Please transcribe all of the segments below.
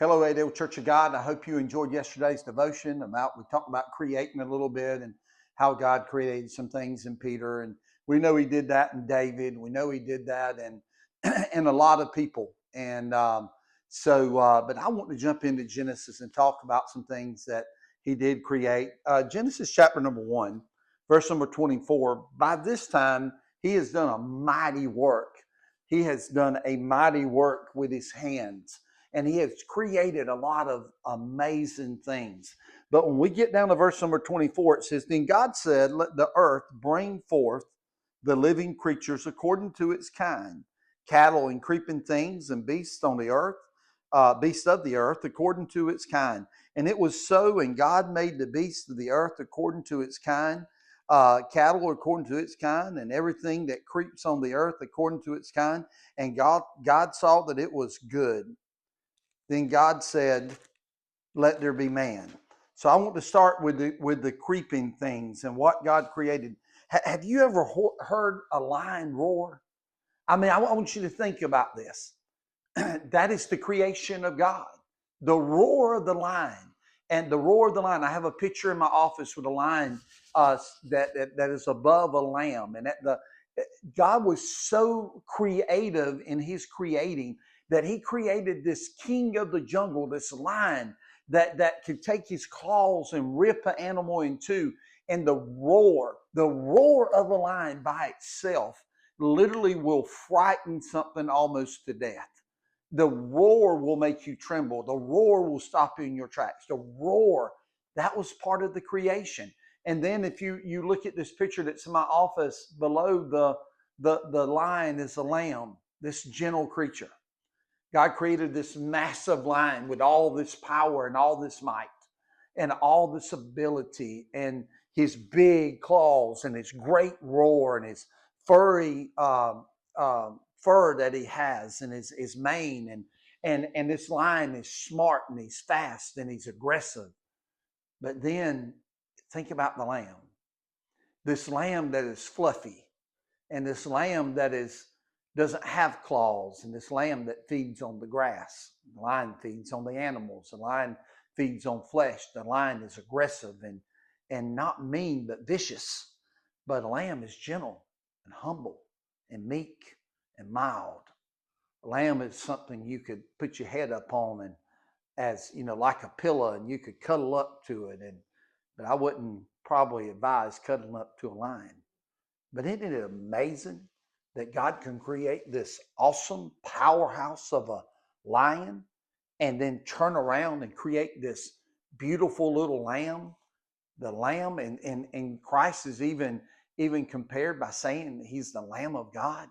Hello, Adel Church of God. I hope you enjoyed yesterday's devotion. We talked about creating a little bit and how God created some things in Peter, and we know He did that in David. We know He did that in in a lot of people. But I want to jump into Genesis and talk about some things that He did create. Genesis chapter number 1, verse number 24. By this time, He has done a mighty work. He has done a mighty work with His hands. And He has created a lot of amazing things. But when we get down to verse number 24, it says, Then God said, Let the earth bring forth the living creatures according to its kind, cattle and creeping things and beasts on the earth, beasts of the earth according to its kind. And it was so, and God made the beasts of the earth according to its kind, cattle according to its kind, and everything that creeps on the earth according to its kind. And God saw that it was good. Then God said, Let there be man. So I want to start with the creeping things and what God created. Have you ever heard a lion roar? I mean, I want you to think about this. That is the creation of God. The roar of the lion. And the roar of the lion, I have a picture in my office with a lion that is above a lamb. And God was so creative in His creating that He created this king of the jungle, this lion that could take his claws and rip an animal in two. And the roar of a lion by itself literally will frighten something almost to death. The roar will make you tremble. The roar will stop you in your tracks. The roar, that was part of the creation. And then if you look at this picture that's in my office, below the lion is a lamb, this gentle creature. God created this massive lion with all this power and all this might and all this ability and his big claws and his great roar and his furry fur that he has and his mane. And this lion is smart and he's fast and he's aggressive. But then think about the lamb. This lamb that is fluffy and this lamb that doesn't have claws, and this lamb that feeds on the grass. The lion feeds on the animals. The lion feeds on flesh. The lion is aggressive and not mean but vicious. But a lamb is gentle and humble and meek and mild. A lamb is something you could put your head up on and as like a pillow, and you could cuddle up to it. But I wouldn't probably advise cuddling up to a lion. But isn't it amazing that God can create this awesome powerhouse of a lion and then turn around and create this beautiful little lamb? The lamb, and Christ is even compared by saying He's the Lamb of God.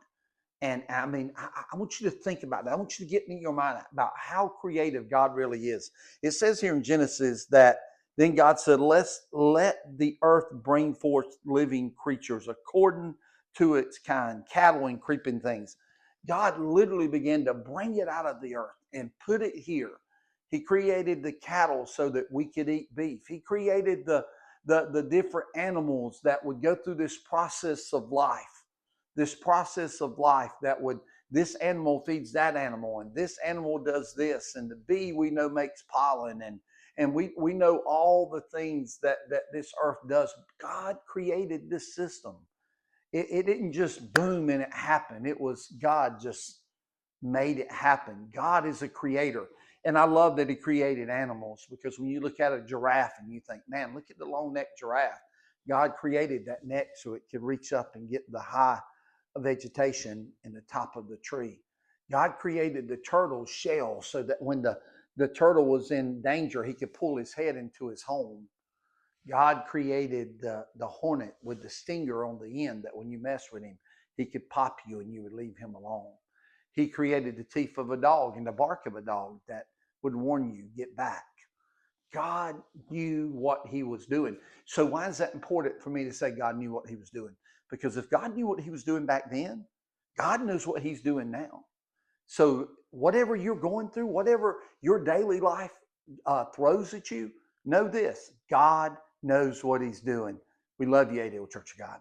And I mean, I want you to think about that. I want you to get in your mind about how creative God really is. It says here in Genesis that then God said, let the earth bring forth living creatures according to its kind, cattle and creeping things. God literally began to bring it out of the earth and put it here. He created the cattle so that we could eat beef. He created the different animals that would go through this process of life. This process of life this animal feeds that animal, and this animal does this, and the bee we know makes pollen, and we know all the things that this earth does. God created this system. It didn't just boom and it happened. It was God just made it happen. God is a creator. And I love that He created animals, because when you look at a giraffe and you think, man, look at the long necked giraffe. God created that neck so it could reach up and get the high vegetation in the top of the tree. God created the turtle's shell so that when the turtle was in danger, he could pull his head into his home. God created the hornet with the stinger on the end, that when you mess with him, he could pop you and you would leave him alone. He created the teeth of a dog and the bark of a dog that would warn you, get back. God knew what He was doing. So why is that important for me to say God knew what He was doing? Because if God knew what He was doing back then, God knows what He's doing now. So whatever you're going through, whatever your daily life throws at you, know this: God knows what He's doing. We love you, Adel Church of God.